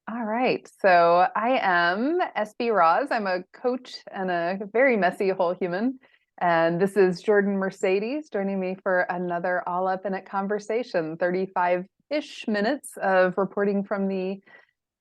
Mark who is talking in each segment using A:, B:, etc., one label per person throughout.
A: All right. So I am SB Rawz. I'm a coach and a very messy whole human. And this is Jordan Mercedes joining me for another All Up in It conversation, 35-ish minutes of reporting from the,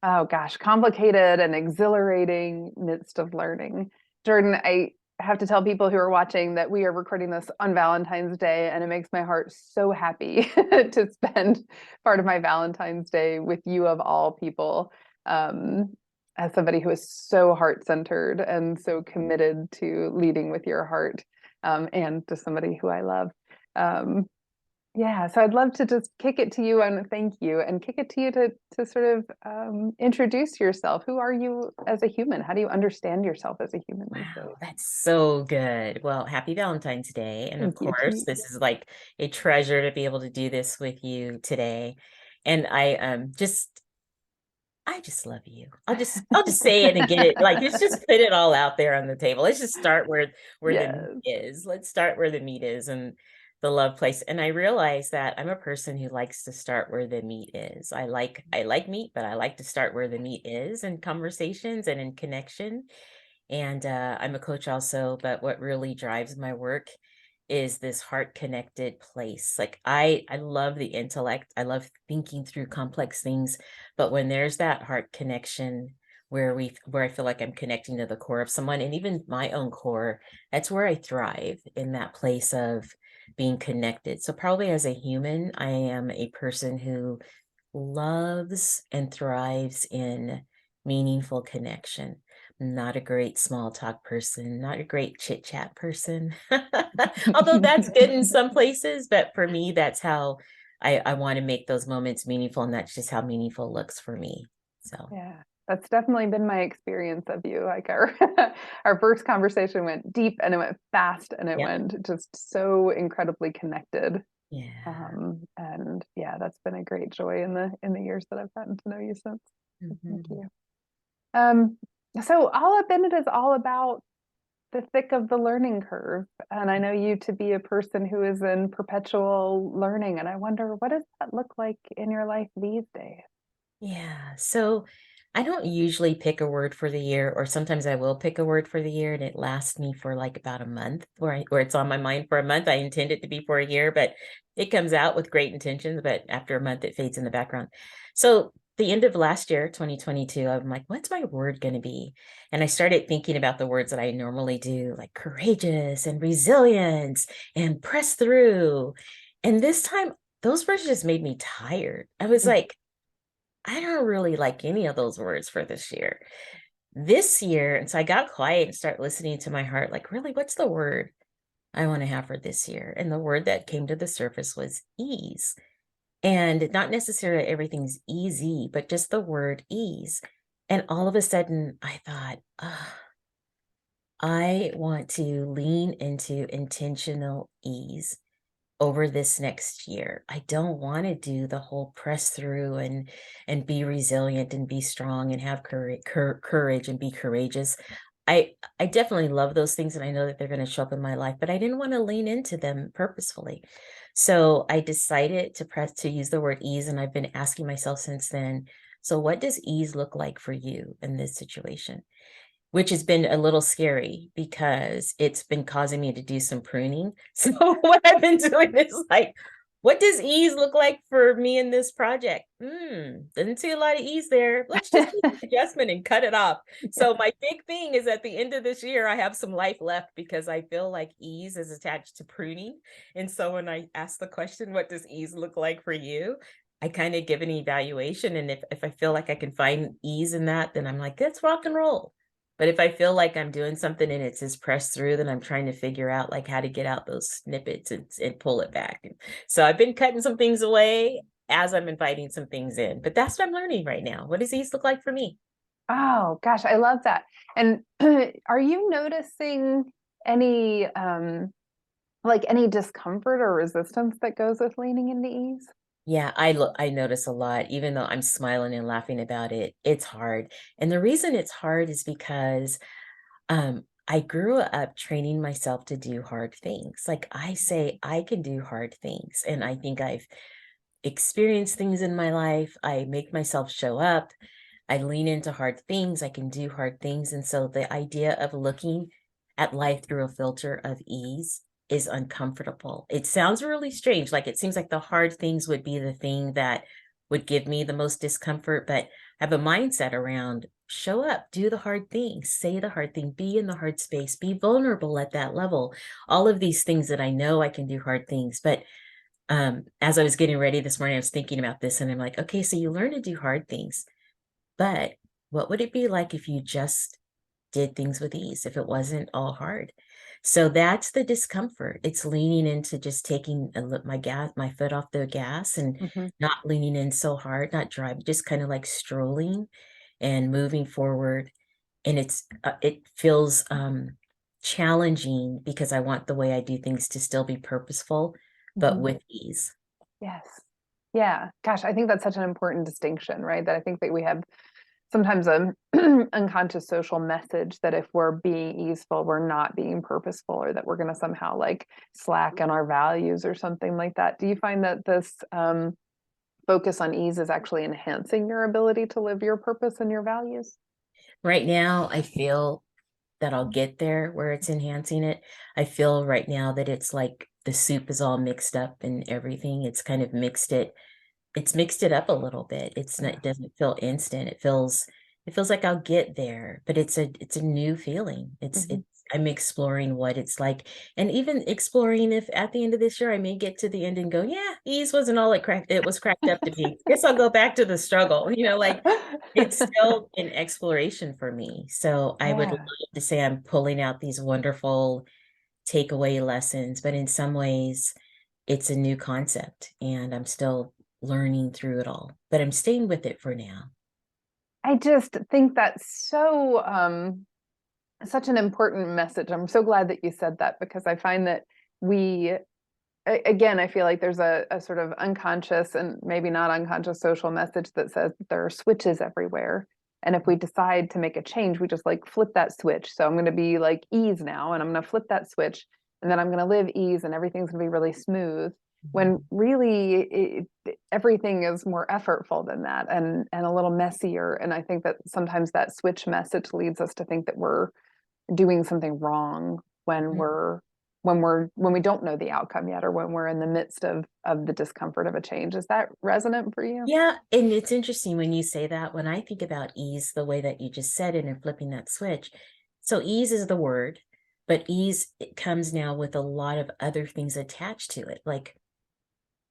A: oh gosh, complicated and exhilarating midst of learning. Jordan, I have to tell people who are watching that we are recording this on Valentine's Day, and it makes my heart so happy to spend part of my Valentine's Day with you of all people, um, as somebody who is so heart-centered and so committed to leading with your heart, and to somebody who I love. Um, yeah, so I'd love to just kick it to you and thank you, and kick it to you to sort of introduce yourself. Who are you as a human? How do you understand yourself as a human these
B: Wow,
A: days?
B: that's so good. Well, happy Valentine's Day. And of
A: Thank you to
B: course,
A: you.
B: this is like a treasure to be able to do this with you today. And I just love you. I'll just say it and get it. Like, let's just put it all out there on the table. Let's just start where the meat
A: Yes.
B: is. Let's start where the meat is and the love place. And I realize that I'm a person who likes to start where the meat is. I like meat, but I like to start where the meat is in conversations and in connection. And I'm a coach also, but what really drives my work is this heart connected place. Like I love the intellect. I love thinking through complex things, but when there's that heart connection where I feel like I'm connecting to the core of someone and even my own core, that's where I thrive, in that place of being connected. So probably as a human, I am a person who loves and thrives in meaningful connection. Not a great small talk person, not a great chit chat person. Although that's good in some places, but for me, that's how I want to make those moments meaningful. And that's just how meaningful looks for me. So,
A: Yeah, that's definitely been my experience of you. Like our our first conversation went deep and it went fast and it
B: yep.
A: went just so incredibly connected.
B: Yeah.
A: And yeah, that's been a great joy in the years that I've gotten to know you since. Thank
B: Mhm.
A: you. Um, so All Up in It is all about the thick of the learning curve. And I know you to be a person who is in perpetual learning. And I wonder, what does that look like in your life these days?
B: Yeah. So I don't usually pick a word for the year, or sometimes I will pick a word for the year and it lasts me for like about a month, where it's on my mind for a month. I intend it to be for a year, but it comes out with great intentions, but after a month it fades in the background. So the end of last year, 2022, I'm like, what's my word going to be? And I started thinking about the words that I normally do, like courageous and resilience and press through. And this time, those words just made me tired. I was like, I don't really like any of those words for this year. This year, and so I got quiet and started listening to my heart, like, really, what's the word I want to have for this year? And the word that came to the surface was ease. And not necessarily everything's easy, but just the word ease. And all of a sudden, I thought, I want to lean into intentional ease over this next year. I don't want to do the whole press through and be resilient and be strong and have courage and be courageous. I definitely love those things and I know that they're going to show up in my life, but I didn't want to lean into them purposefully. So I decided to use the word ease, and I've been asking myself since then, so what does ease look like for you in this situation? Which has been a little scary because it's been causing me to do some pruning. So what I've been doing is like, what does ease look like for me in this project? Didn't see a lot of ease there. Let's just make an adjustment and cut it off. So my big thing is at the end of this year, I have some life left because I feel like ease is attached to pruning. And so when I ask the question, what does ease look like for you? I kind of give an evaluation. And if I feel like I can find ease in that, then I'm like, let's rock and roll. But if I feel like I'm doing something and it says press through, then I'm trying to figure out like how to get out those snippets and pull it back. So I've been cutting some things away as I'm inviting some things in. But that's what I'm learning right now. What does these look like for me?
A: Oh gosh, I love that. And are you noticing any like any discomfort or resistance that goes with leaning into ease?
B: Yeah, I notice a lot, even though I'm smiling and laughing about it, it's hard. And the reason it's hard is because I grew up training myself to do hard things. Like I say, I can do hard things. And I think I've experienced things in my life. I make myself show up. I lean into hard things. I can do hard things. And so the idea of looking at life through a filter of ease is uncomfortable. It sounds really strange. Like it seems like the hard things would be the thing that would give me the most discomfort, but I have a mindset around show up, do the hard things, say the hard thing, be in the hard space, be vulnerable at that level. All of these things that I know I can do hard things. But as I was getting ready this morning, I was thinking about this and I'm like, okay, so you learn to do hard things, but what would it be like if you just did things with ease, if it wasn't all hard? So that's the discomfort. It's leaning into just taking my foot off the gas and
A: Hmm.
B: not leaning in so hard, not driving, just kind of like strolling and moving forward. And it feels challenging because I want the way I do things to still be purposeful, but
A: Hmm.
B: with ease.
A: Yes. Yeah. Gosh, I think that's such an important distinction, right? That I think that we have sometimes a unconscious social message that if we're being easeful, we're not being purposeful, or that we're going to somehow like slack on our values or something like that. Do you find that this focus on ease is actually enhancing your ability to live your purpose and your values?
B: Right now, I feel that I'll get there where it's enhancing it. I feel right now that it's like the soup is all mixed up and everything. It's mixed it up a little bit. It's not,
A: Yeah.
B: it doesn't feel instant. It feels like I'll get there, but it's a new feeling.
A: Hmm.
B: I'm exploring what it's like, and even exploring if at the end of this year I may get to the end and go, yeah, ease wasn't all it was cracked up to be. Guess I'll go back to the struggle, like it's still an exploration for me. So I would love
A: Yeah.
B: to say I'm pulling out these wonderful takeaway lessons, but in some ways it's a new concept and I'm still learning through it all, but I'm staying with it for now.
A: I just think that's so such an important message. I'm so glad that you said that, because I find that we again, I feel like there's a sort of unconscious and maybe not unconscious social message that says that there are switches everywhere. And if we decide to make a change, we just like flip that switch. So I'm going to be like ease now, and I'm going to flip that switch, and then I'm going to live ease, and everything's going to be really smooth. When really everything is more effortful than that, and a little messier. And I think that sometimes that switch message leads us to think that we're doing something wrong when
B: Mhm.
A: when we don't know the outcome yet, or when we're in the midst of the discomfort of a change. Is that resonant for you?
B: Yeah, and it's interesting when you say that. When I think about ease, the way that you just said it and flipping that switch. So ease is the word, but ease it comes now with a lot of other things attached to it, like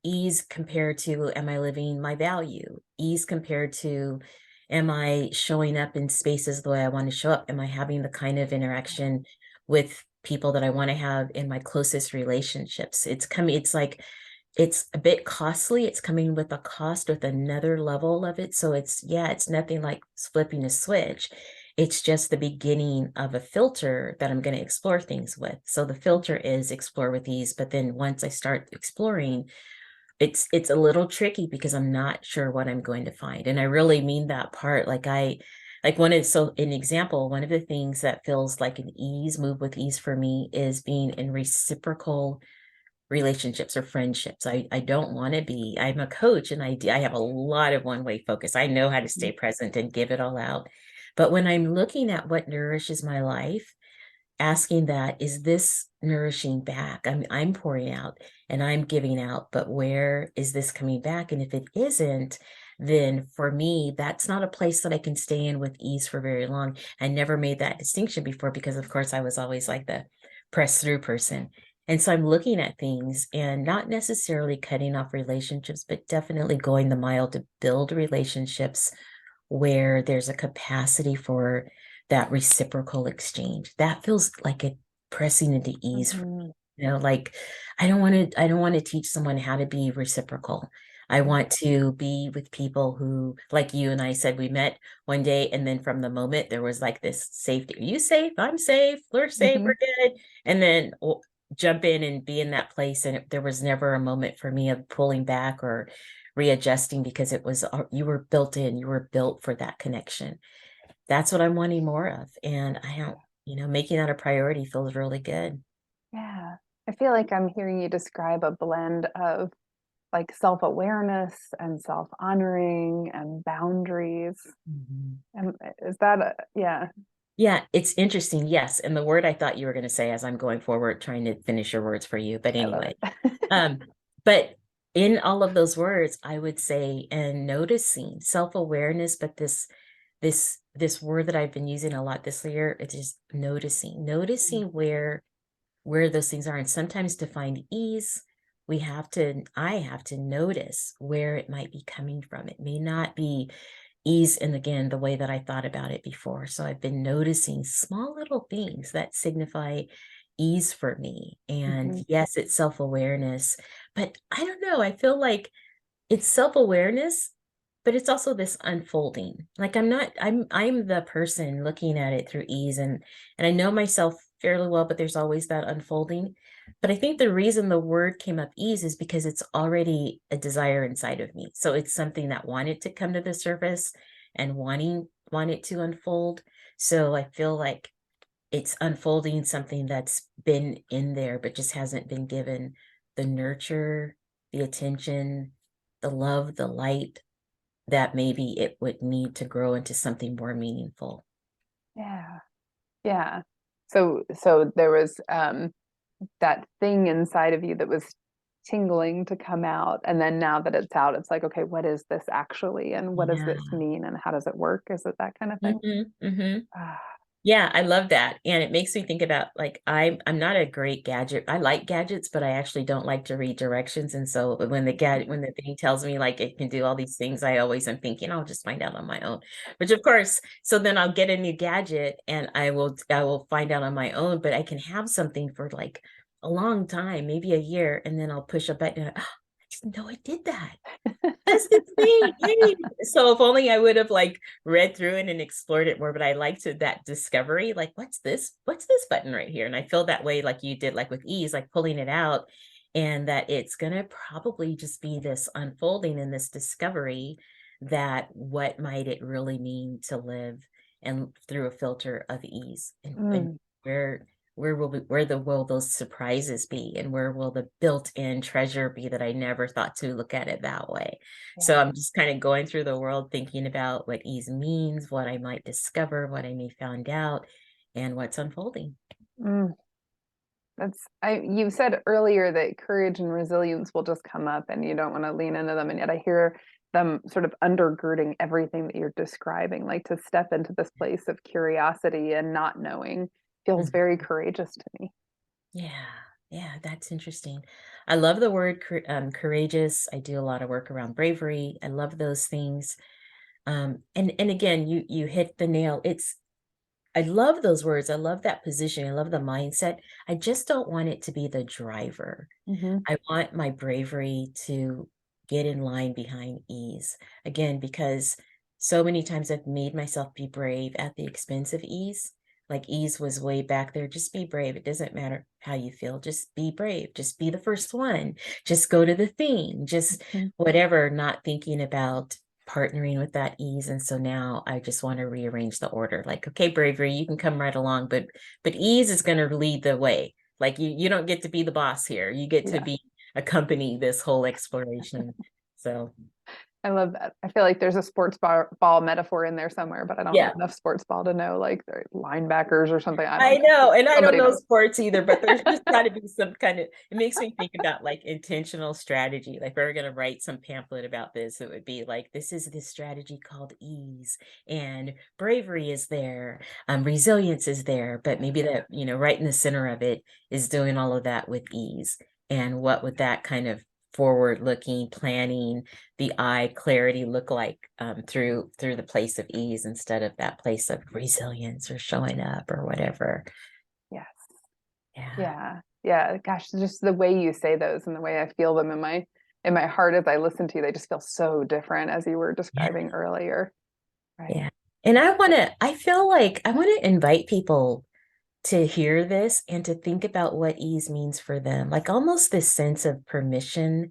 B: ease compared to am I living my value? Ease compared to am I showing up in spaces the way I want to show up? Am I having the kind of interaction with people that I want to have in my closest relationships? It's like it's a bit costly. It's coming with a cost with another level of it. So it's nothing like flipping a switch. It's just the beginning of a filter that I'm going to explore things with. So the filter is explore with ease. But then once I start exploring, it's a little tricky because I'm not sure what I'm going to find. And I really mean that part. An example, one of the things that feels like an ease, move with ease for me is being in reciprocal relationships or friendships. I don't want to be, I'm a coach and I have a lot of one-way focus. I know how to stay present and give it all out. But when I'm looking at what nourishes my life, asking that, is this nourishing back? I'm pouring out and I'm giving out, but where is this coming back? And if it isn't, then for me, that's not a place that I can stay in with ease for very long. I never made that distinction before because of course I was always like the press through person. And so I'm looking at things and not necessarily cutting off relationships, but definitely going the mile to build relationships where there's a capacity for that reciprocal exchange. That feels like a pressing into ease.
A: Mhm.
B: Like I don't want to teach someone how to be reciprocal. I
A: Yeah.
B: want to be with people who, like you and I said, we met one day, and then from the moment there was like this safety. Are you safe? I'm safe. We're safe.
A: Hmm.
B: We're good. And then jump in and be in that place. And there was never a moment for me of pulling back or readjusting because it was you were built in. You were built for that connection. That's what I'm wanting more of. And I don't, making that a priority feels really good.
A: Yeah. I feel like I'm hearing you describe a blend of like self-awareness and self-honoring and boundaries.
B: Mhm.
A: And is that yeah.
B: Yeah, it's interesting. Yes. And the word I thought you were going to say as I'm going forward, trying to finish your words for you. But
A: I love
B: anyway,
A: it.
B: um, but in all of those words, I would say, and noticing self-awareness, but this word that I've been using a lot this year, it's just noticing where those things are. And sometimes to find ease, I have to notice where it might be coming from. It may not be ease, and again, the way that I thought about it before. So I've been noticing small little things that signify ease for me. And
A: Mhm.
B: yes, it's self-awareness, but I don't know. I feel like it's self-awareness, but it's also this unfolding. Like I'm the person looking at it through ease, and I know myself fairly well, but there's always that unfolding. But I think the reason the word came up ease is because it's already a desire inside of me. So it's something that wanted to come to the surface and want it to unfold. So I feel like it's unfolding something that's been in there, but just hasn't been given the nurture, the attention, the love, the light that maybe it would need to grow into something more meaningful.
A: Yeah. Yeah. So there was that thing inside of you that was tingling to come out. And then now that it's out, it's like, okay, what is this actually? And what does
B: Yeah.
A: this mean? And how does it work? Is it that kind of thing?
B: Hmm.
A: Ah,
B: Yeah, I love that. And it makes me think about like I'm not a great gadget. I like gadgets, but I actually don't like to read directions. And so when the thing tells me like it can do all these things, I always am thinking I'll just find out on my own. Which of course, so then I'll get a new gadget and I will find out on my own, but I can have something for like a long time, maybe a year, and then I'll push a button and I didn't know it did that. That's the thing. Yay. So if only I would have like read through it and explored it more, but I liked that discovery, like, what's this? What's this button right here? And I feel that way, like you did, like with ease, like pulling it out, and that it's going to probably just be this unfolding and this discovery that what might it really mean to live and through a filter of ease, and
A: mm,
B: where will those surprises be, and where will the built-in treasure be that I never thought to look at it that way. So
A: yeah.
B: I'm just kind of going through the world thinking about what ease means, what I might discover, what I may find out, and what's unfolding.
A: Mm, you said earlier that courage and resilience will just come up and you don't want to lean into them. And yet I hear them sort of undergirding everything that you're describing, like to step into this place of curiosity and not knowing feels
B: Mhm.
A: very courageous to me.
B: Yeah, yeah, that's interesting. I love the word courageous. I do a lot of work around bravery. I love those things. And again, you hit the nail. I love those words. I love that position. I love the mindset. I just don't want it to be the driver.
A: Hmm.
B: I want my bravery to get in line behind ease. Again, because so many times I've made myself be brave at the expense of ease. Like ease was way back there. Just be brave. It doesn't matter how you feel. Just be brave. Just be the first one. Just go to the thing. Just whatever, not thinking about partnering with that ease. And so now I just want to rearrange the order. Like, okay, bravery, you can come right along, but ease is going to lead the way. Like you don't get to be the boss here. You get to
A: Yeah.
B: be accompany this whole exploration. So
A: I love that. I feel like there's a ball metaphor in there somewhere, but I don't know
B: yeah,
A: enough sports ball to know like they're linebackers or something. I don't
B: I
A: know.
B: know. And I don't
A: Somebody
B: know
A: knows.
B: sports either, but there's just got to be some kind of, it makes me think about like intentional strategy. Like, if we we're going to write some pamphlet about this, it would be like, this is this strategy called ease, and bravery is there, resilience is there, but maybe that, right in the center of it is doing all of that with ease. And what would that kind of forward looking planning, the eye clarity look like, through the place of ease instead of that place of resilience or showing up or whatever.
A: Yes.
B: Yeah.
A: Yeah. Yeah. Gosh, just the way you say those and the way I feel them in my heart as I listen to you, they just feel so different as you were
B: Yeah.
A: describing earlier. Right.
B: Yeah. And I feel like I want to invite people to hear this and to think about what ease means for them, like almost this sense of permission.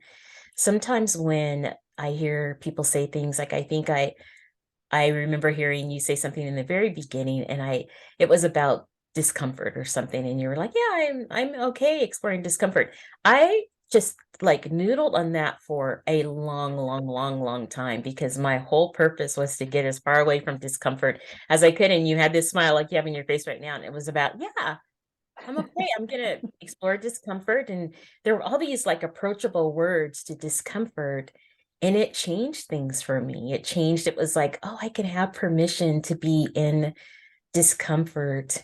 B: Sometimes when I hear people say things like, I remember hearing you say something in the very beginning, and it was about discomfort or something, and you were like, "Yeah, I'm okay exploring discomfort." I just like noodled on that for a long time, because my whole purpose was to get as far away from discomfort as I could. And you had this smile like you have in your face right now. And it was about, yeah, I'm okay. I'm going to explore discomfort. And there were all these like approachable words to discomfort. And it changed things for me. It changed. It was like, oh, I can have permission to be in discomfort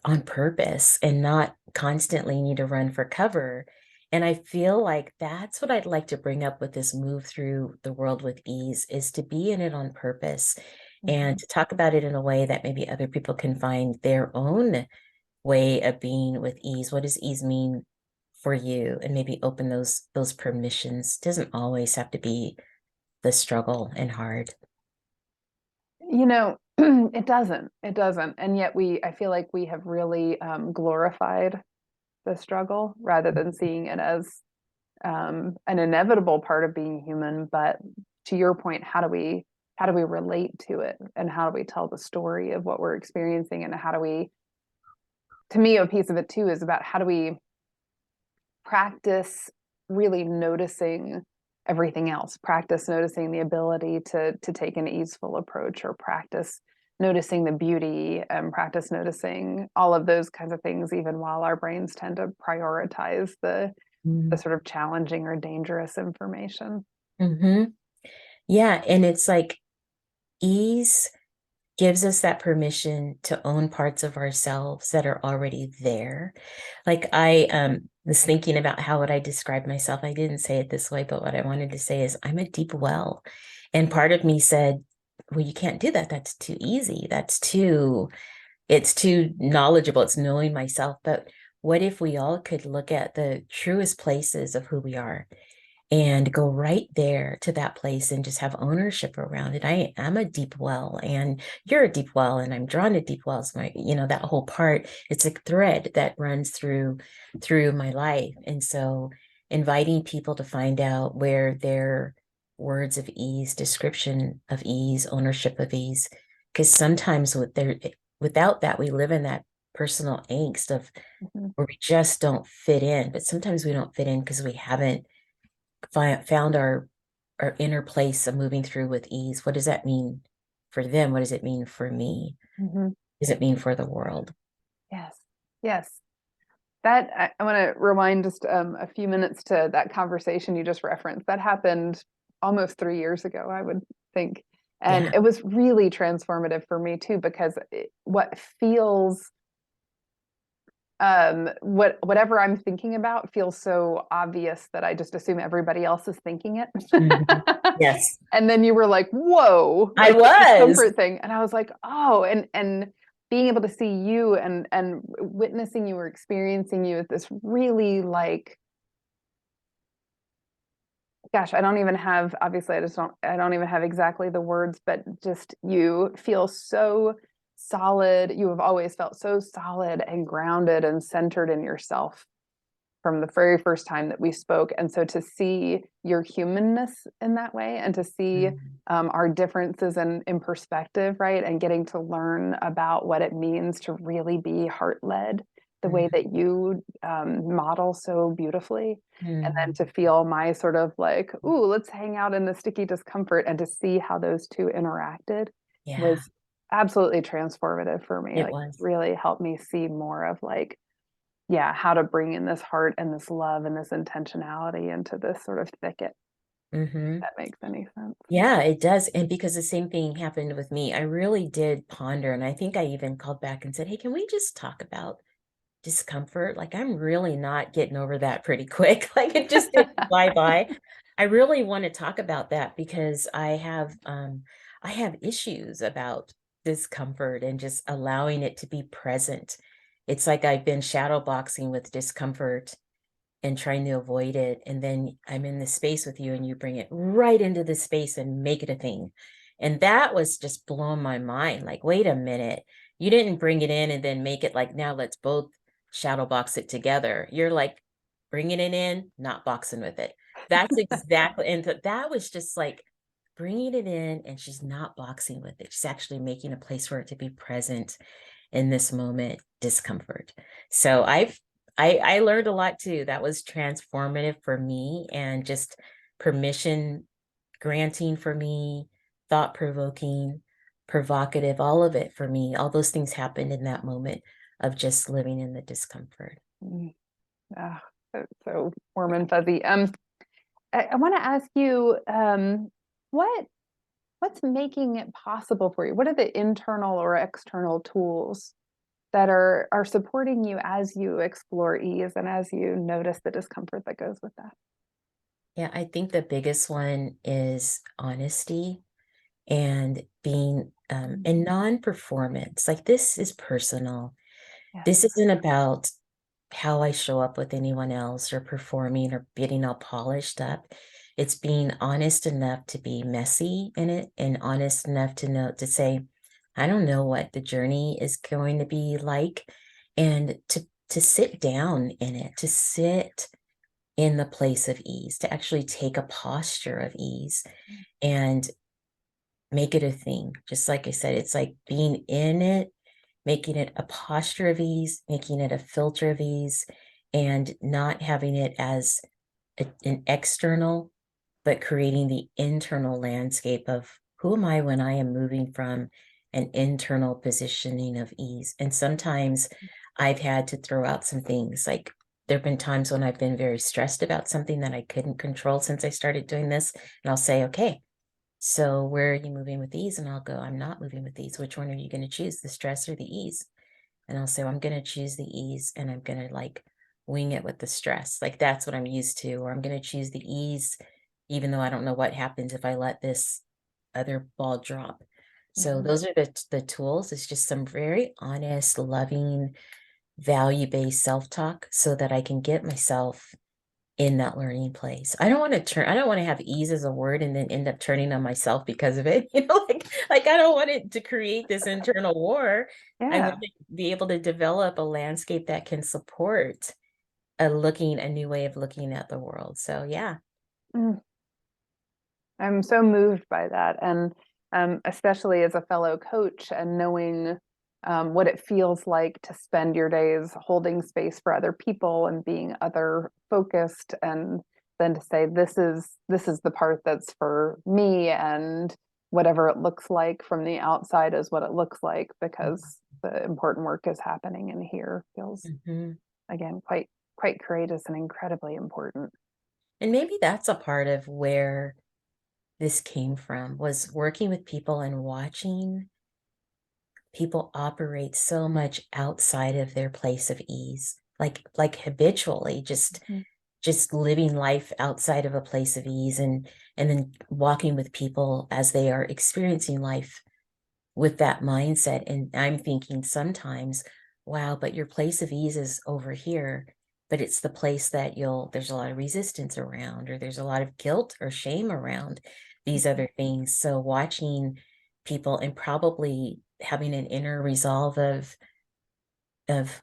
B: on purpose and not constantly need to run for cover. And I feel like that's what I'd like to bring up with this move through the world with ease, is to be in it on purpose and to talk about it in a way that maybe other people can find their own way of being with ease. What does ease mean for you? And maybe open those permissions. It doesn't always have to be the struggle and hard.
A: You know, it doesn't. And yet I feel like we have really glorified the struggle rather than seeing it as an inevitable part of being human. But to your point, how do we relate to it, and how do we tell the story of what we're experiencing, and how do we, to me, a piece of it too is about how do we practice really noticing everything else, practice noticing the ability to take an easeful approach, or practice noticing the beauty, and practice noticing all of those kinds of things, even while our brains tend to prioritize the sort of challenging or dangerous information.
B: Mm-hmm. Yeah. And it's like ease gives us that permission to own parts of ourselves that are already there. Like I was thinking about how would I describe myself. I didn't say it this way, but what I wanted to say is I'm a deep well. And part of me said, well, you can't do that. That's too easy. It's too knowledgeable. It's knowing myself. But what if we all could look at the truest places of who we are and go right there to that place and just have ownership around it? I am a deep well, and you're a deep well, and I'm drawn to deep wells. That whole part, it's a thread that runs through my life. And so inviting people to find out where their words of ease, description of ease, ownership of ease, because sometimes without that, we live in that personal angst of where we just don't fit in. But sometimes we don't fit in because we haven't found our inner place of moving through with ease. What does that mean for them? What does it mean for me?
A: Mm-hmm.
B: Does it mean for the world?
A: Yes, yes. That I want to rewind just a few minutes to that conversation you just referenced. That happened almost 3 years ago, I would think. And
B: Yeah.
A: it was really transformative for me too, because what feels whatever I'm thinking about feels so obvious that I just assume everybody else is thinking it.
B: Mhm. Yes,
A: And then you were like, whoa,
B: I
A: like the
B: was.
A: discomfort thing. And I was like, oh, and being able to see you and witnessing you or experiencing you as this really like, gosh, I don't even have, obviously I don't even have exactly the words, but just you feel so solid. You have always felt so solid and grounded and centered in yourself from the very first time that we spoke. And so to see your humanness in that way, and to see
B: Mhm.
A: our differences in perspective, right? And getting to learn about what it means to really be heart led, the way that you model so beautifully. And then
B: Mhm.
A: to feel my sort of like, ooh, let's hang out in the sticky discomfort, and to see how those two interacted
B: Yeah,
A: was absolutely transformative for me.
B: it
A: Like,
B: was.
A: really helped me see more of like, yeah, how to bring in this heart and this love and this intentionality into this sort of thicket.
B: Hmm.
A: That makes any sense.
B: Yeah, it does. And because the same thing happened with me, I really did ponder. And I think I even called back and said, hey, can we just talk about discomfort? Like, I'm really not getting over that pretty quick. Like, it just didn't fly by. I really want to talk about that because I have issues about discomfort and just allowing it to be present. It's like I've been shadow boxing with discomfort and trying to avoid it. And then I'm in this space with you and you bring it right into the space and make it a thing. And that was just blowing my mind. Like, wait a minute. You didn't bring it in and then make it like, now let's both shadow box it together. You're like bringing it in, not boxing with it. That's exactly. And that was just like bringing it in, and she's not boxing with it. She's actually making a place for it to be present in this moment, discomfort. So I learned a lot too. That was transformative for me, and just permission granting for me, thought provoking, provocative, all of it for me. All those things happened in that moment of just living in the discomfort.
A: Mm, ah, so warm and fuzzy. I want to ask you, what what's making it possible for you? What are the internal or external tools that are supporting you as you explore ease and as you notice the discomfort that goes with that?
B: Yeah, I think the biggest one is honesty and being and non-performance. Like, this is personal.
A: Yes.
B: This isn't about how I show up with anyone else or performing or getting all polished up. It's being honest enough to be messy in it, and honest enough to know to say, I don't know what the journey is going to be like, and to sit down in it, to sit in the place of ease, to actually take a posture of ease and make it a thing. Just like I said, it's like being in it, making it a posture of ease, making it a filter of ease, and not having it as an external, but creating the internal landscape of who am I when I am moving from an internal positioning of ease. And sometimes I've had to throw out some things. Like, there have been times when I've been very stressed about something that I couldn't control since I started doing this. And I'll say, okay, so where are you moving with ease? And I'll go, I'm not moving with ease. Which one are you going to choose, the stress or the ease? And I'll say, well, I'm going to choose the ease, and I'm going to like wing it with the stress. Like, that's what I'm used to. Or I'm going to choose the ease, even though I don't know what happens if I let this other ball drop. So
A: Mhm.
B: those are the tools. It's just some very honest, loving, value-based self-talk so that I can get myself in that learning place. I don't want to have ease as a word and then end up turning on myself because of it. Like I don't want it to create this internal war. I
A: Yeah.
B: want to be able to develop a landscape that can support a new way of looking at the world. So yeah.
A: Mm. I'm so moved by that. And especially as a fellow coach and knowing what it feels like to spend your days holding space for other people and being other focused, and then to say, this is the part that's for me, and whatever it looks like from the outside is what it looks like, because the important work is happening in here, feels,
B: Mhm.
A: again, quite courageous and incredibly important.
B: And maybe that's a part of where this came from, was working with people and watching people operate so much outside of their place of ease, like habitually
A: Mhm.
B: just living life outside of a place of ease, and then walking with people as they are experiencing life with that mindset. And I'm thinking sometimes, wow, but your place of ease is over here, but it's the place that there's a lot of resistance around, or there's a lot of guilt or shame around these other things. So watching people and probably having an inner resolve of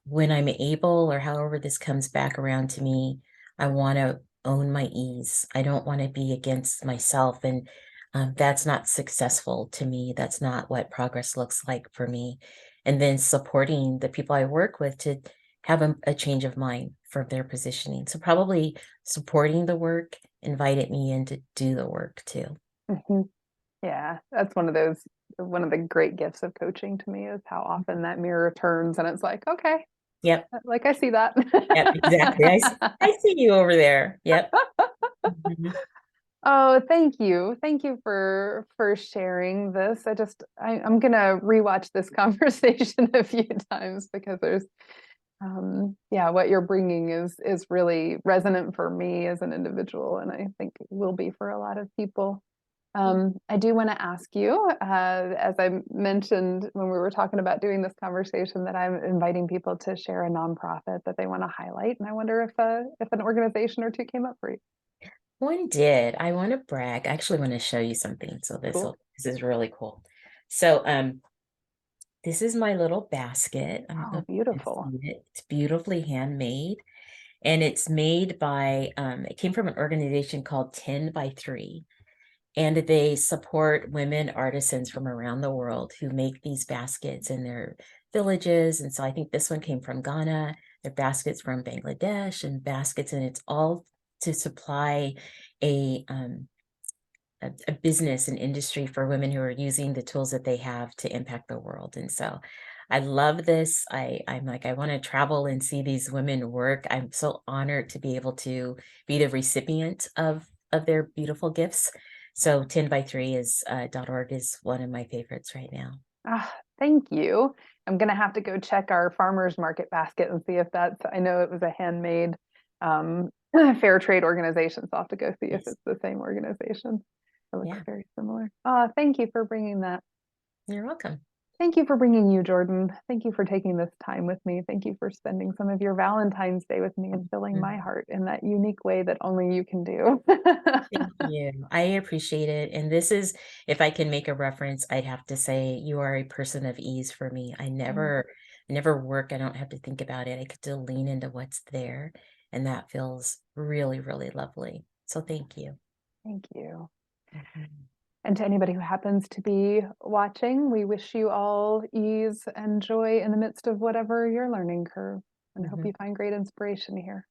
B: when I'm able, or however this comes back around to me, I want to own my ease. I don't want to be against myself. And that's not successful to me. That's not what progress looks like for me. And then supporting the people I work with to have a change of mind for their positioning. So probably supporting the work invited me in to do the work too.
A: Mhm. Yeah, that's one of the great gifts of coaching to me, is how often that mirror turns and it's like, okay,
B: Yep.
A: like I see that.
B: Yep. Exactly. I see you over there. Yep. Mhm.
A: Oh, thank you. Thank you for sharing this. I'm gonna rewatch this conversation a few times, because there's yeah, what you're bringing is really resonant for me as an individual, and I think will be for a lot of people. I do want to ask you, as I mentioned when we were talking about doing this conversation, that I'm inviting people to share a nonprofit that they want to highlight, and I wonder if an organization or two came up for you.
B: One did. I want to brag. I actually want to show you something. So
A: Cool.
B: this is really cool. So this is my little basket. I don't know
A: Oh,
B: if you can
A: beautiful.
B: see it. It's beautifully handmade. And it's made by it came from an organization called 10 by 3. And they support women artisans from around the world who make these baskets in their villages. And so I think this one came from Ghana. They're baskets from Bangladesh and baskets, and it's all to supply a a business and industry for women who are using the tools that they have to impact the world. And so I love this. I'm like, I want to travel and see these women work. I'm so honored to be able to be the recipient of their beautiful gifts. So 10 by 3 is .org is one of my favorites right now.
A: Ah, thank you. I'm gonna have to go check our farmers market basket and see if that's, I know it was a handmade fair trade organization, so I'll have to go see if
B: Yes.
A: it's the same organization. It looks
B: Yeah.
A: very similar. Thank you for bringing that.
B: You're welcome.
A: Thank you for bringing you, Jordan. Thank you for taking this time with me. Thank you for spending some of your Valentine's Day with me and filling my
B: Mhm.
A: heart in that unique way that only you can do.
B: Thank you. I appreciate it. And this is, if I can make a reference, I'd have to say you are a person of ease for me.
A: Mm,
B: Never work. I don't have to think about it. I get to lean into what's there. And that feels really, really lovely. So thank you.
A: thank you.
B: Mhm.
A: And to anybody who happens to be watching, we wish you all ease and joy in the midst of whatever your learning curve, and hope
B: Mhm.
A: you find great inspiration here.